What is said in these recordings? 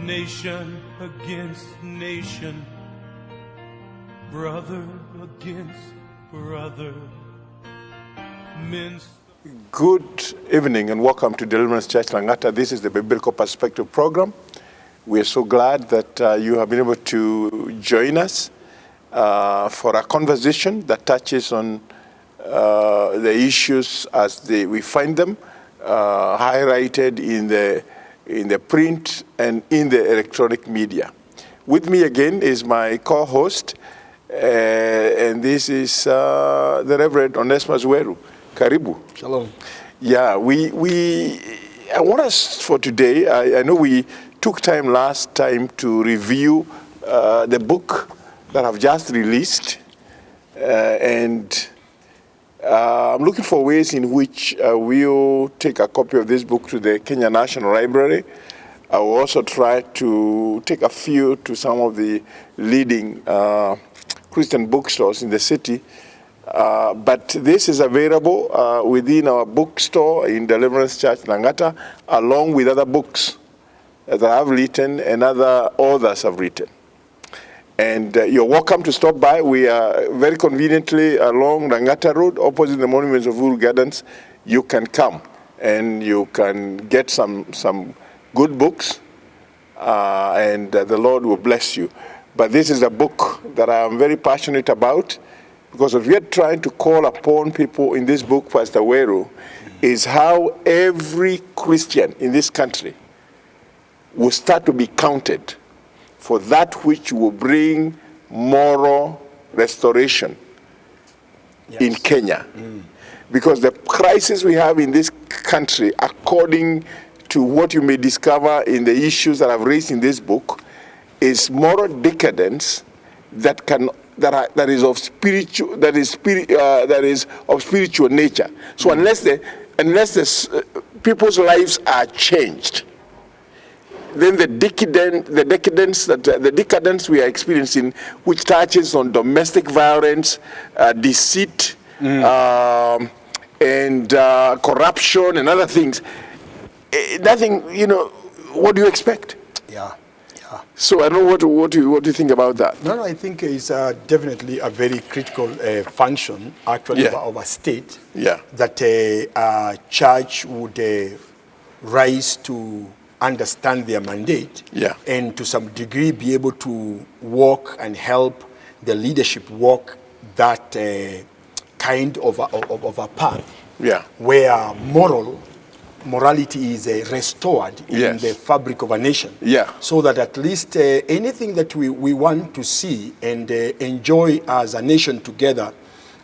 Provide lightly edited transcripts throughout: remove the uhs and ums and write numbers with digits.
Nation against nation, brother against brother. Good evening and welcome to Deliverance Church Langata. This is the Biblical Perspective Program. We are so glad that you have been able to join us for a conversation that touches on the issues as we find them, highlighted in the print and in the electronic media. With me again is my co-host, and this is the Reverend Onesmus Weru. Karibu. Shalom. Yeah, I want us for today, I know we took time last time to review the book that I've just released, and I'm looking for ways in which we'll take a copy of this book to the Kenya National Library. I will also try to take a few to some of the leading Christian bookstores in the city. But this is available within our bookstore in Deliverance Church Langata, along with other books that I've written and other authors have written. And you're welcome to stop by. We are very conveniently along Langata Road, opposite the Monuments of Uhuru Gardens. You can come and you can get some good books, and the Lord will bless you. But this is a book that I am very passionate about, because what we are trying to call upon people in this book, Pastor Weru, is how every Christian in this country will start to be counted for that which will bring moral restoration in Kenya. Because the crisis we have in this country, according to what you may discover in the issues that I've raised in this book, is moral decadence that is of spiritual nature. So unless people's lives are changed, then the decadence we are experiencing, which touches on domestic violence, deceit, and corruption and other things, nothing. What do you expect? Yeah. So I don't know what do you think about that? No, I think it's definitely a very critical function, actually, of a state. Yeah. That a church would rise to understand their mandate. Yeah. And to some degree be able to walk and help the leadership walk that kind of a path. Yeah. Where morality is restored in the fabric of a nation. Yeah. So that at least anything that we want to see and enjoy as a nation together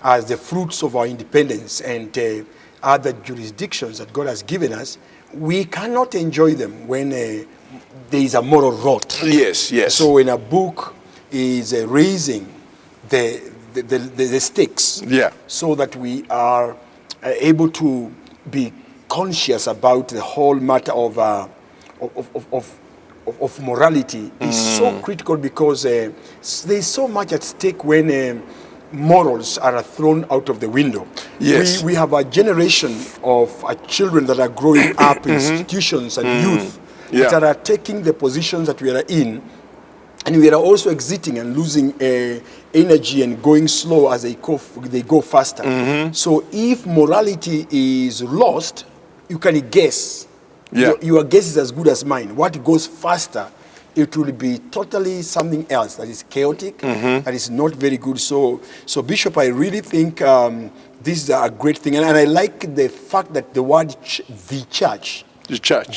as the fruits of our independence and other jurisdictions that God has given us, we cannot enjoy them when there is a moral rot. Yes. So in a book is raising the stakes, so that we are able to be conscious about the whole matter of morality. Is so critical, because there is so much at stake when morals are thrown out of the window. Yes. We have a generation of children that are growing up in institutions and youth that are taking the positions that we are in, and we are also exiting and losing energy and going slow as they go faster. So if morality is lost, you can guess. Your guess is as good as mine. What goes faster, it will be totally something else that is chaotic, that is not very good. So Bishop, I really think this is a great thing. And I like the fact that the word the church,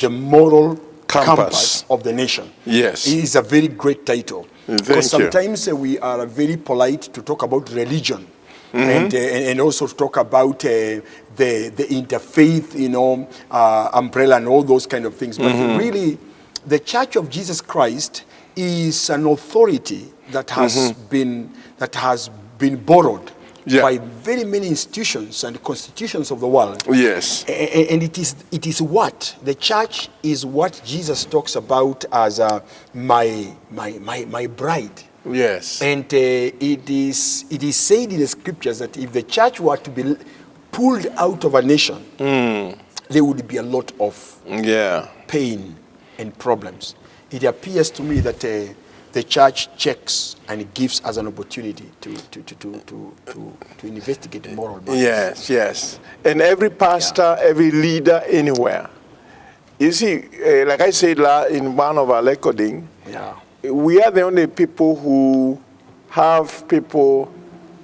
the moral compass of the nation, is a very great title. Because sometimes we are very polite to talk about religion. And also talk about the interfaith, umbrella and all those kind of things. But really, the Church of Jesus Christ is an authority that has been borrowed by very many institutions and constitutions of the world. Yes. And it is what the church is, what Jesus talks about as my bride. Yes. And it is said in the scriptures that if the church were to be pulled out of a nation, there would be a lot of pain and problems. it appears to me that the church checks and gives us an opportunity to investigate moral matters. Yes, yes. And every pastor, every leader anywhere. You see, like I said in one of our recording, we are the only people who have people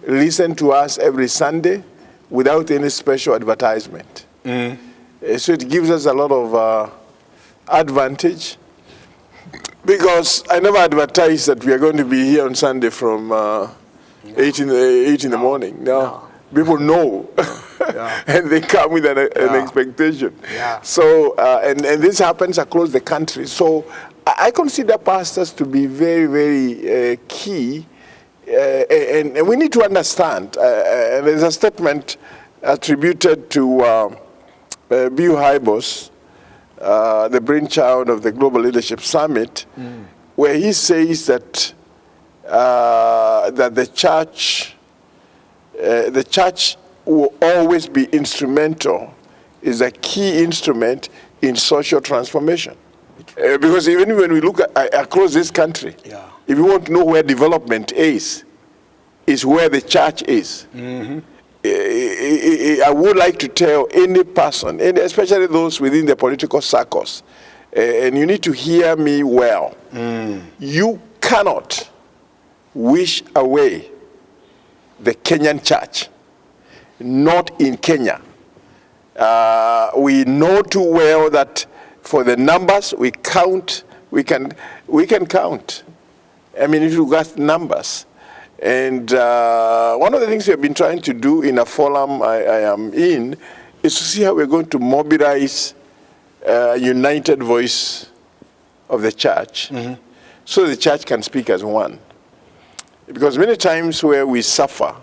listen to us every Sunday without any special advertisement. So it gives us a lot of advantage, because I never advertise that we are going to be here on Sunday from 8 in the morning. No. People know. And they come with an expectation. So, and this happens across the country. So I consider pastors to be very, very key. And we need to understand, and there's a statement attributed to Bill Hybels, the brainchild of the Global Leadership Summit, where he says that that the church will always be instrumental, is a key instrument in social transformation. Because even when we look across this country, if you want to know where development is where the church is. I would like to tell any person, and especially those within the political circles, and you need to hear me well, you cannot wish away the Kenyan church, not in Kenya. We know too well that for the numbers we count, we can count. I mean, if you got numbers. And one of the things we have been trying to do in a forum I am in is to see how we're going to mobilize a united voice of the church, so the church can speak as one. Because many times where we suffer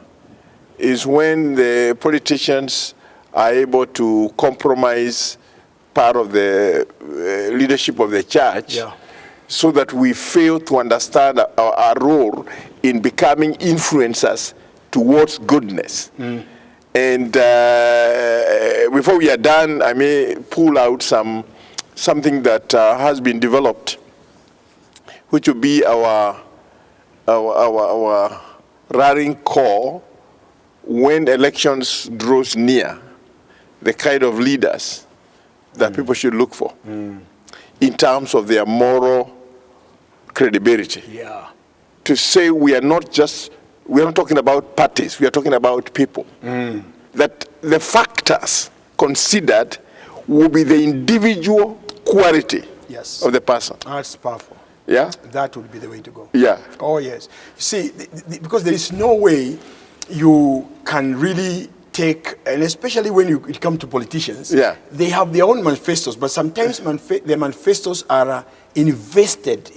is when the politicians are able to compromise part of the leadership of the church, so that we fail to understand our role in becoming influencers towards goodness. And before we are done, I may pull out something that has been developed, which will be our rallying call when elections draws near, the kind of leaders that people should look for in terms of their moral credibility. To say we are not talking about parties, we are talking about people. That the factors considered will be the individual quality of the person. That's powerful. Yeah? That would be the way to go. Yeah. Oh, yes. See, because there is no way you can really take, and especially when it comes to politicians, they have their own manifestos, but sometimes the manifestos are invested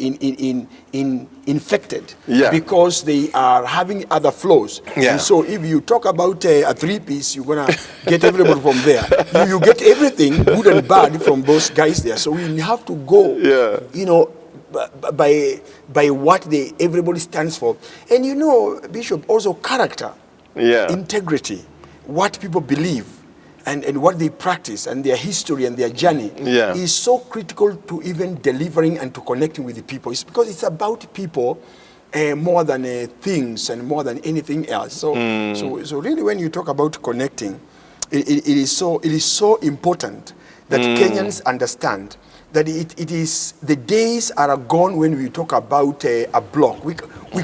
infected because they are having other flows. And so if you talk about a three-piece, you're going to get everybody from there. You get everything, good and bad, from those guys there. So we have to go, you know, by what everybody stands for. And you know, Bishop, also character, integrity, what people believe, and what they practice, and their history and their journey is so critical to even delivering and to connecting with the people. It's because it's about people more than things and more than anything else. So really, when you talk about connecting, it is so important that Kenyans understand that it is, the days are gone when we talk about a block. We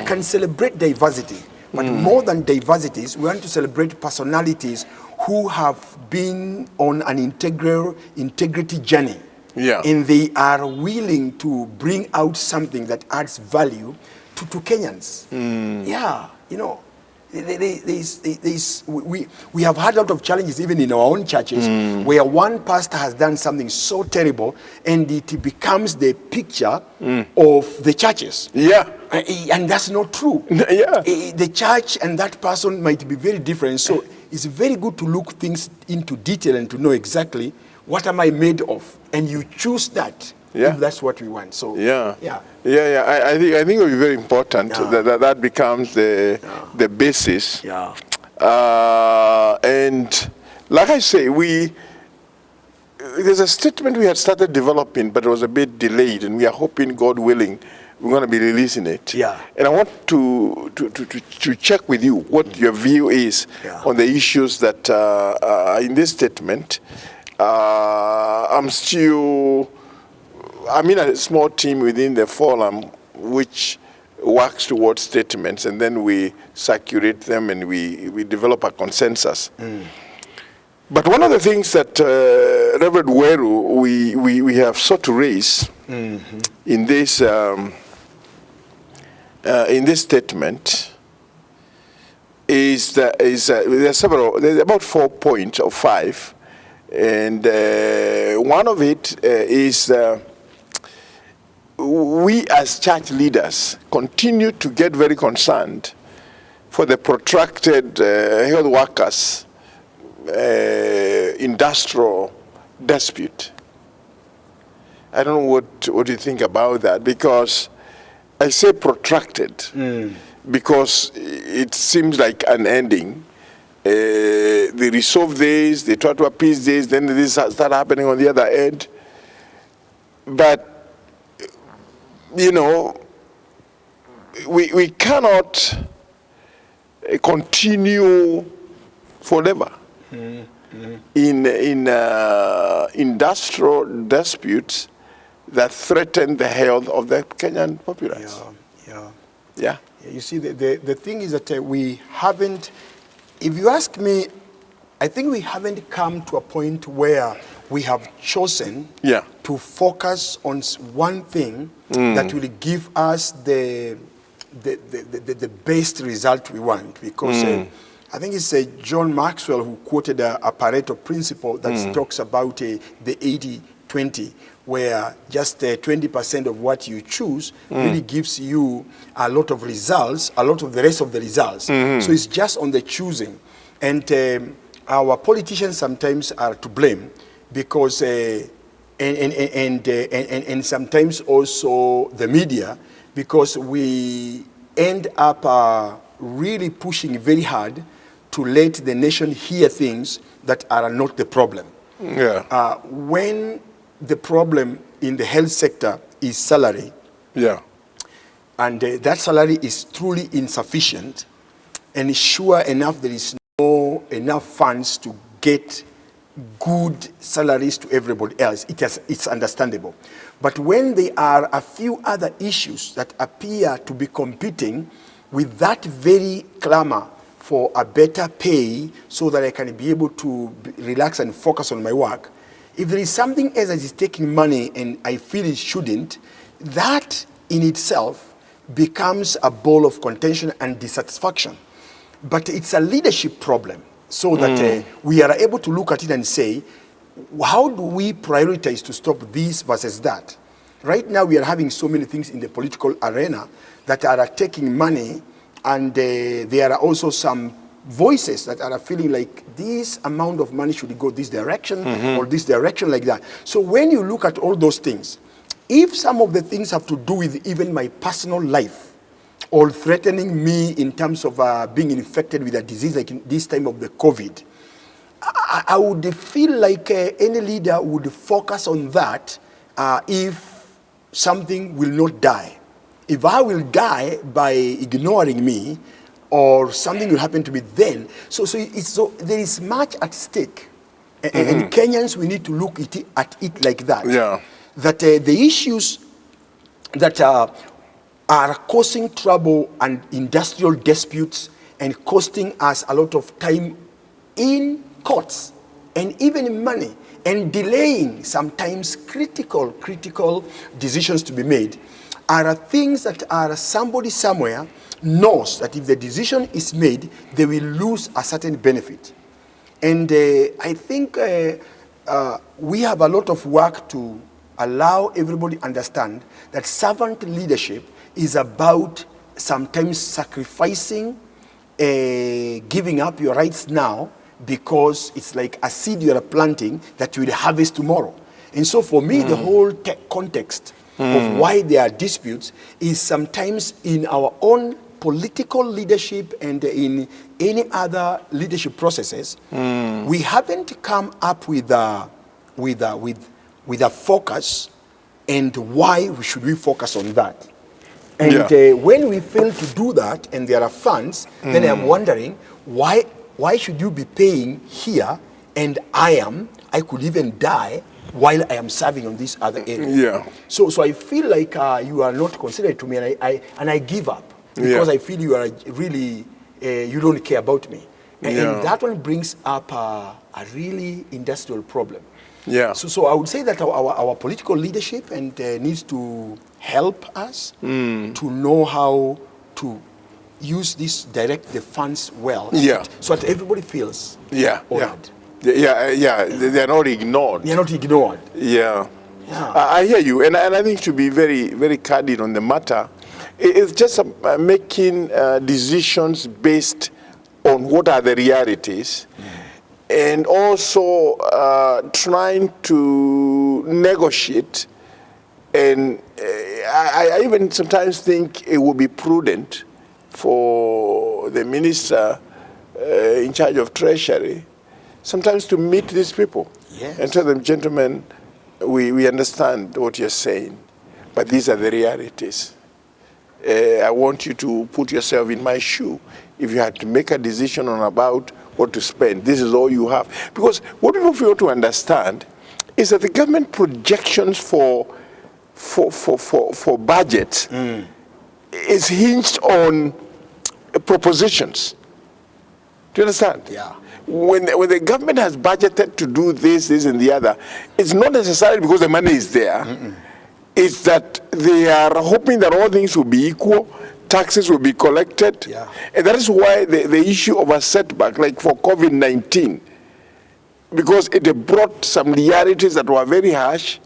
can celebrate diversity, but more than diversities, we want to celebrate personalities who have been on an integrity journey. And they are willing to bring out something that adds value to Kenyans. You know, we have had a lot of challenges even in our own churches where one pastor has done something so terrible and it becomes the picture of the churches. And that's not true. The church and that person might be very different. So it's very good to look things into detail and to know exactly what am I made of, and you choose that if that's what we want. So I think it will be very important that becomes the basis. And like I say, there's a statement we had started developing, but it was a bit delayed, and we are hoping, God willing, we're going to be releasing it. Yeah. And I want to check with you what your view is on the issues that are in this statement. I'm in a small team within the forum which works towards statements, and then we circulate them and we develop a consensus. But one of the things that Reverend Weru, we have sought to raise in this statement is that there's about 4 points or 5, and one of it is we as church leaders continue to get very concerned for the protracted health workers industrial dispute. I don't know what you think about that, because I say protracted because it seems like unending. They resolve this, they try to appease this, then this start happening on the other end. But, you know, we cannot continue forever in industrial disputes that threaten the health of the Kenyan populace. Yeah. You see, the thing is that we haven't, if you ask me, I think we haven't come to a point where we have chosen to focus on one thing that will give us the best result we want. Because I think it's John Maxwell who quoted a Pareto principle that talks about the 80-20, where just 20% of what you choose really gives you a lot of results, a lot of the rest of the results. So it's just on the choosing. And our politicians sometimes are to blame because, and sometimes also the media, because we end up really pushing very hard to let the nation hear things that are not the problem. When the problem in the health sector is salary, and that salary is truly insufficient, and sure enough there is no enough funds to get good salaries to everybody else, it's understandable. But when there are a few other issues that appear to be competing with that very clamor for a better pay so that I can be able to relax and focus on my work, if there is something else that is taking money and I feel it shouldn't, that in itself becomes a ball of contention and dissatisfaction. But it's a leadership problem, so that we are able to look at it and say, how do we prioritize to stop this versus that? Right now we are having so many things in the political arena that are taking money, and there are also some voices that are feeling like this amount of money should go this direction or this direction like that. So when you look at all those things, if some of the things have to do with even my personal life or threatening me in terms of being infected with a disease like in this time of the COVID, I would feel like any leader would focus on that if something will not die. If I will die by ignoring me, or something will happen to me then. So there is much at stake. And Kenyans, we need to look at it like that. That the issues that are causing trouble and industrial disputes and costing us a lot of time in courts and even money and delaying sometimes critical decisions to be made are things that are somebody somewhere knows that if the decision is made, they will lose a certain benefit. And I think we have a lot of work to allow everybody understand that servant leadership is about sometimes sacrificing, giving up your rights now, because it's like a seed you are planting that you will harvest tomorrow. And so for me, the whole context of why there are disputes is sometimes in our own political leadership and in any other leadership processes, we haven't come up with with a focus, and why should we focus on that? And when we fail to do that, and there are funds, then I'm wondering why should you be paying here, and I could even die while I am serving on this other area. Yeah. So I feel like you are not considerate to me, and I give up because I feel you are really you don't care about me, and that one brings up a really industrial problem. Yeah. So I would say that our political leadership needs to help us to know how to use direct the funds well. Yeah. So that everybody feels honored. They are not ignored. They are not ignored. Yeah. Yeah. I hear you, and I think to be very, very candid on the matter, it's just making decisions based on what are the realities. And also trying to negotiate, and I even sometimes think it would be prudent for the minister in charge of Treasury sometimes to meet these people and tell them, gentlemen, we understand what you're saying, but these are the realities. I want you to put yourself in my shoe. If you had to make a decision on about what to spend, this is all you have. Because what people fail to understand is that the government projections for budgets is hinged on propositions. Do you understand? Yeah. When the government has budgeted to do this, and the other, it's not necessarily because the money is there. It's that they are hoping that all things will be equal, taxes will be collected. Yeah. And that is why the issue of a setback, like for COVID-19, because it brought some realities that were very harsh,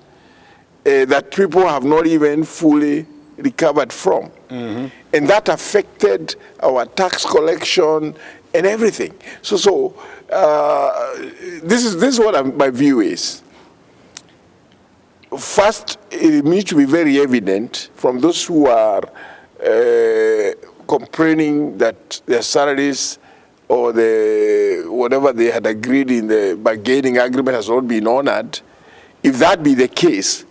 that people have not even fully recovered from. And that affected our tax collection and everything. So this is what my view is. First, it needs to be very evident from those who are complaining that their salaries or whatever they had agreed in the bargaining agreement has not been honored. If that be the case,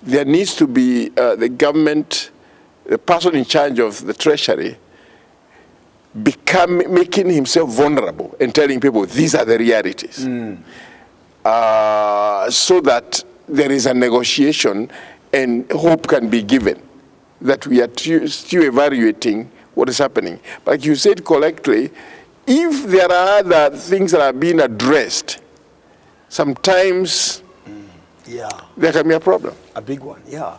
there needs to be the government, the person in charge of the Treasury, making himself vulnerable and telling people these are the realities, so that there is a negotiation and hope can be given that we are still evaluating what is happening. But like you said correctly, if there are other things that are being addressed, sometimes there can be a problem. A big one, yeah.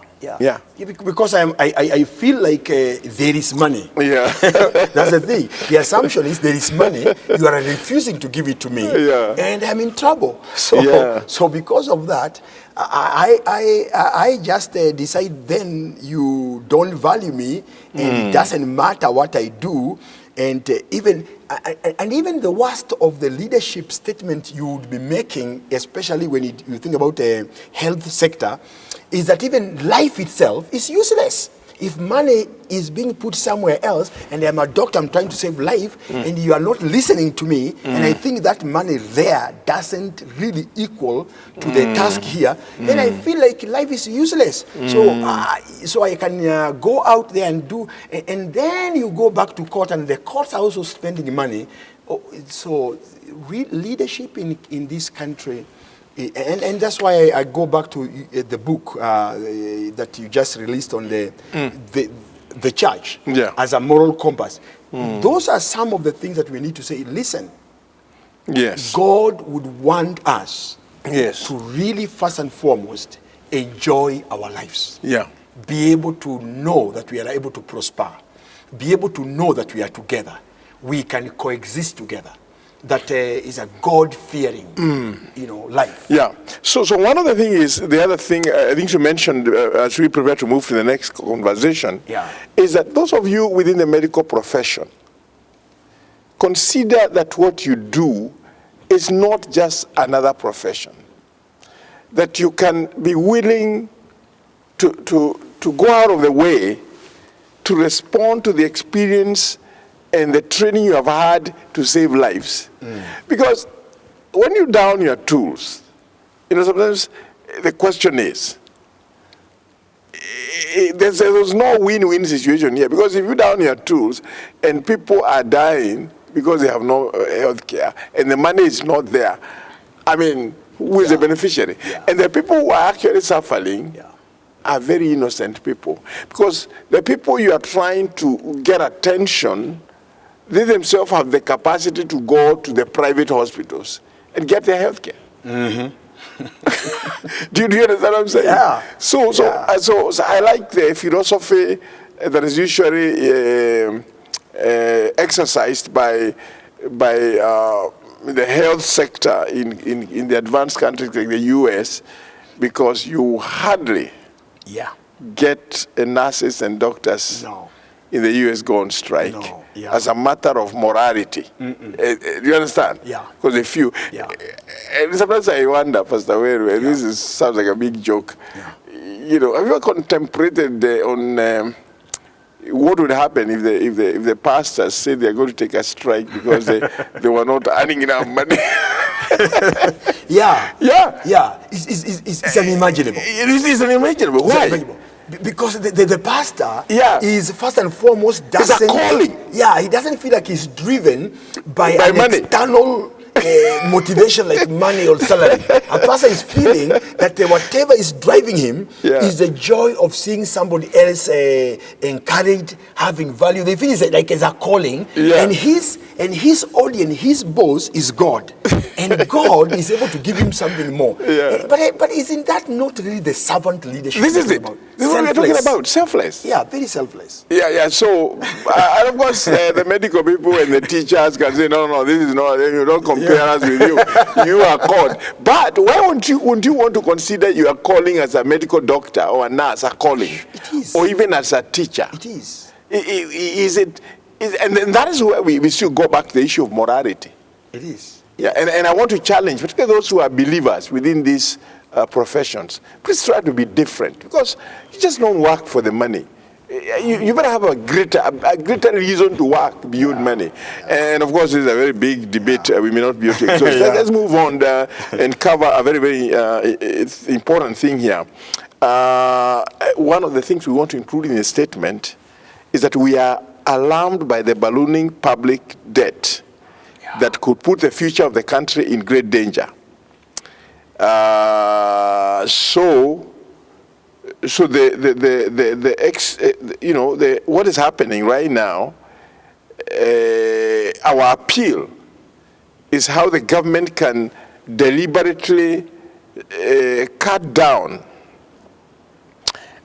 Because I feel like there is money. Yeah. That's the thing. The assumption is there is money. You are refusing to give it to me, and I'm in trouble. So because of that, I just decide then you don't value me, and it doesn't matter what I do. And even the worst of the leadership statement you would be making, especially when you think about the health sector, is that even life itself is useless. If money is being put somewhere else, and I'm a doctor, I'm trying to save life, and you are not listening to me, and I think that money there doesn't really equal to the task here, then I feel like life is useless. So I can go out there and do, and then you go back to court, and the courts are also spending money. So leadership in this country, and that's why I go back to the book that you just released on the church as a moral compass. Those are some of the things that we need to say. Listen, God would want us to really first and foremost enjoy our lives. Be able to know that we are able to prosper. Be able to know that we are together. We can coexist together. That is a God-fearing, life. So one of the things is, the other thing I think you mentioned as we prepare to move to the next conversation, is that those of you within the medical profession, consider that what you do is not just another profession. That you can be willing to go out of the way to respond to the experience and the training you have had to save lives. Because when you down your tools, sometimes the question is, there's no win-win situation here, because if you down your tools and people are dying because they have no health care and the money is not there, I mean, who is the beneficiary? Yeah. And the people who are actually suffering are very innocent people, because the people you are trying to get attention, they themselves have the capacity to go to the private hospitals and get their health care. Mm-hmm. do you understand what I'm saying? Yeah. So I like the philosophy that is usually exercised by the health sector in the advanced countries like the US, because you hardly get nurses and doctors in the US go on strike as a matter of morality. Do you understand? Yeah. Because a few. Yeah. And sometimes I wonder, Pastor Weru, and this sounds like a big joke. Yeah. You know, have you ever contemplated on what would happen if the pastors said they're going to take a strike because they were not earning enough money? Yeah. It's unimaginable. It is unimaginable. Why? Unimaginable. Because the pastor is first and foremost it's a calling. Yeah, he doesn't feel like he's driven by an money. External motivation like money or salary. A pastor is feeling that whatever is driving him is the joy of seeing somebody else encouraged, having value. They feel it's like it's a calling, and his audience, his boss is God, and God is able to give him something more. But isn't that not really the servant leadership? This is it. This is what we're talking about. Selfless. Yeah, very selfless. Yeah. So, and of course, the medical people and the teachers can say, no, this is not. You don't compare us with you. You are called. But why wouldn't you want to consider your calling as a medical doctor or a nurse a calling? It is. Or even as a teacher. It is. And then that is where we still go back to the issue of morality. It is. Yeah, and I want to challenge, particularly those who are believers within these professions, please try to be different, because you just don't work for the money. You better have a greater reason to work beyond money. And of course, this is a very big debate. We may not be able to. So let's move on and cover a very, very important thing here. One of the things we want to include in the statement is that we are alarmed by the ballooning public debt that could put the future of the country in great danger. What is happening right now, our appeal is how the government can deliberately cut down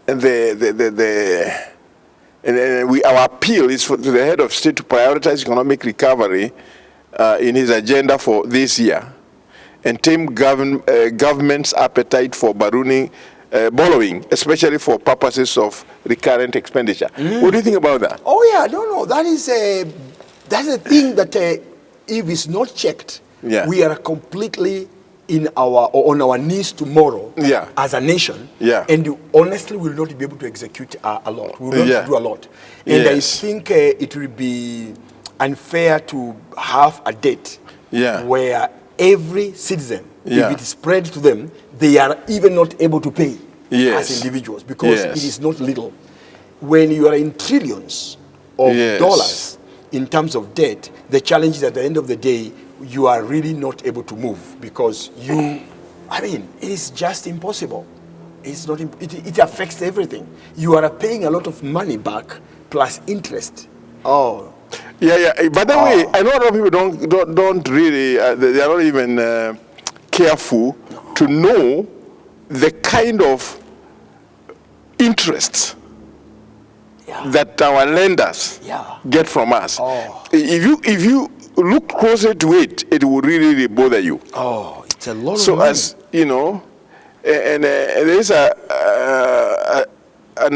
our appeal is to the head of state to prioritize economic recovery in his agenda for this year, and tame government's appetite for borrowing, especially for purposes of recurrent expenditure. What do you think about that? Oh yeah, no. That's a thing that if it's not checked, we are completely on our knees tomorrow as a nation, and honestly will not be able to execute a lot. We will not do a lot. And I think it will be unfair to have a debt where every citizen, if it is spread to them, they are even not able to pay as individuals, because it is not little. When you are in trillions of dollars in terms of debt, the challenge is at the end of the day, you are really not able to move, because it is just impossible. It's not. It affects everything. You are paying a lot of money back plus interest. Oh. Yeah. By the way, I know a lot of people don't really. They are not even careful to know the kind of interest that our lenders get from us. If you look closer to it, it will really bother you. Oh, it's a lot of money. So as you know, and there is an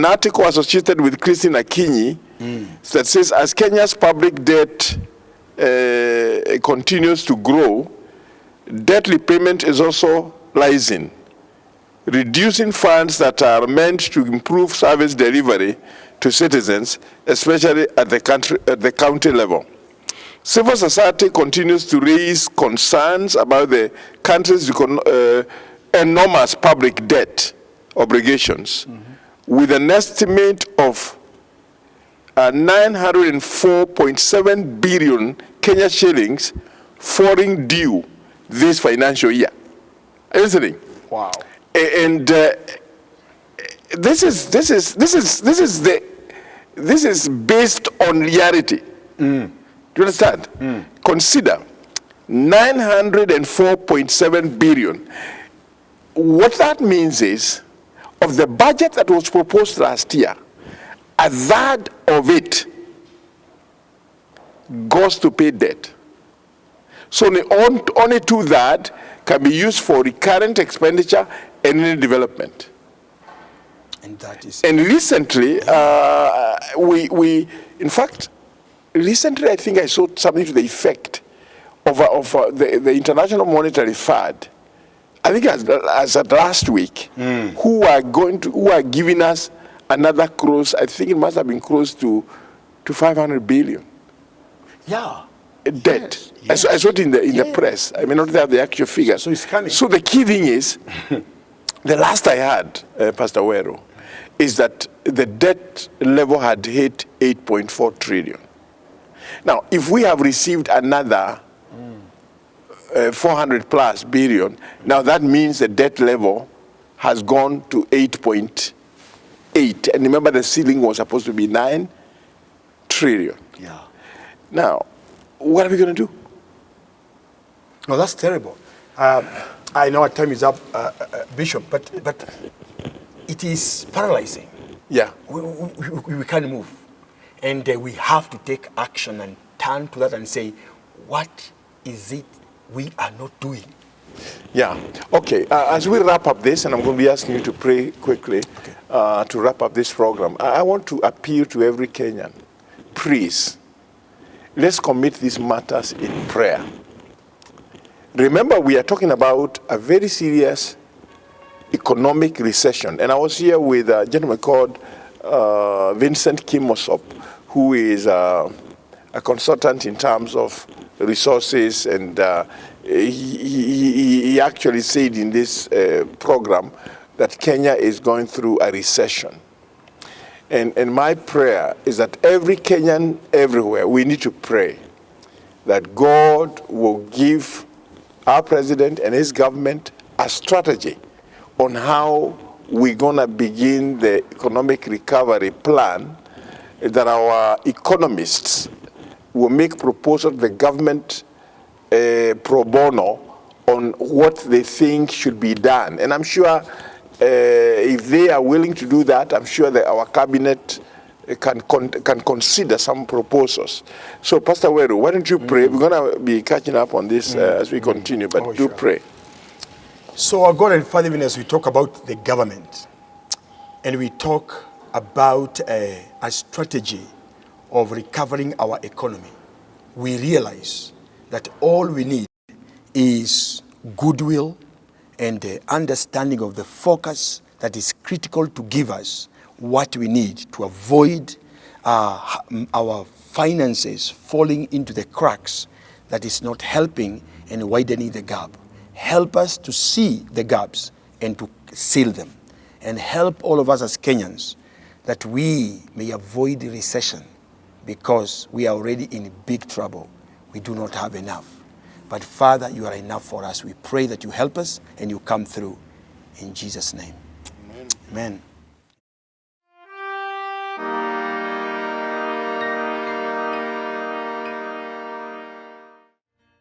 article associated with Christine Akinyi that says, as Kenya's public debt continues to grow, debt repayment is also rising, reducing funds that are meant to improve service delivery to citizens, especially at the county level. Civil society continues to raise concerns about the country's enormous public debt obligations with an estimate of 904.7 billion Kenya shillings falling due this financial year. Are you listening? Wow. And this is based on reality. Do you understand? Consider 904.7 billion. What that means is, of the budget that was proposed last year, a third of it goes to pay debt. So only two-thirds can be used for recurrent expenditure and any development. And that is. And recently, in fact, recently I think I saw something to the effect of the International Monetary Fund. I think as at last week, who are giving us another close. I think it must have been close to 500 billion. Yeah. Debt. Yes. I saw it in the press. I may not have the actual figure. So it's coming. So the key thing is, the last I heard, Pastor Wero, is that the debt level had hit 8.4 trillion. Now, if we have received another 400 plus billion, now that means the debt level has gone to 8.8. And remember, the ceiling was supposed to be 9 trillion. Yeah. Now, what are we going to do? No, that's terrible. I know our time is up, Bishop, but it is paralyzing. Yeah. We can't move. And we have to take action and turn to that and say, what is it we are not doing? Yeah. Okay. As we wrap up this, and I'm going to be asking you to pray quickly to wrap up this program, I want to appeal to every Kenyan. Please, let's commit these matters in prayer. Remember, we are talking about a very serious economic recession. And I was here with a gentleman called Vincent Kimosop, who is a consultant in terms of resources, and he actually said in this program that Kenya is going through a recession. And my prayer is that every Kenyan everywhere, we need to pray that God will give our president and his government a strategy on how we're going to begin the economic recovery plan, that our economists will make proposals to the government pro bono on what they think should be done. And I'm sure if they are willing to do that, I'm sure that our cabinet can consider some proposals. So, Pastor Wero, why don't you pray? We're going to be catching up on this as we continue, but do pray. So, our God and Father, even as we talk about the government, and we talk about a strategy of recovering our economy, we realize that all we need is goodwill and the understanding of the focus that is critical to give us what we need to avoid our finances falling into the cracks that is not helping and widening the gap. Help us to see the gaps and to seal them. And help all of us as Kenyans that we may avoid recession, because we are already in big trouble. We do not have enough. But Father, you are enough for us. We pray that you help us and you come through. In Jesus' name. Amen. Amen.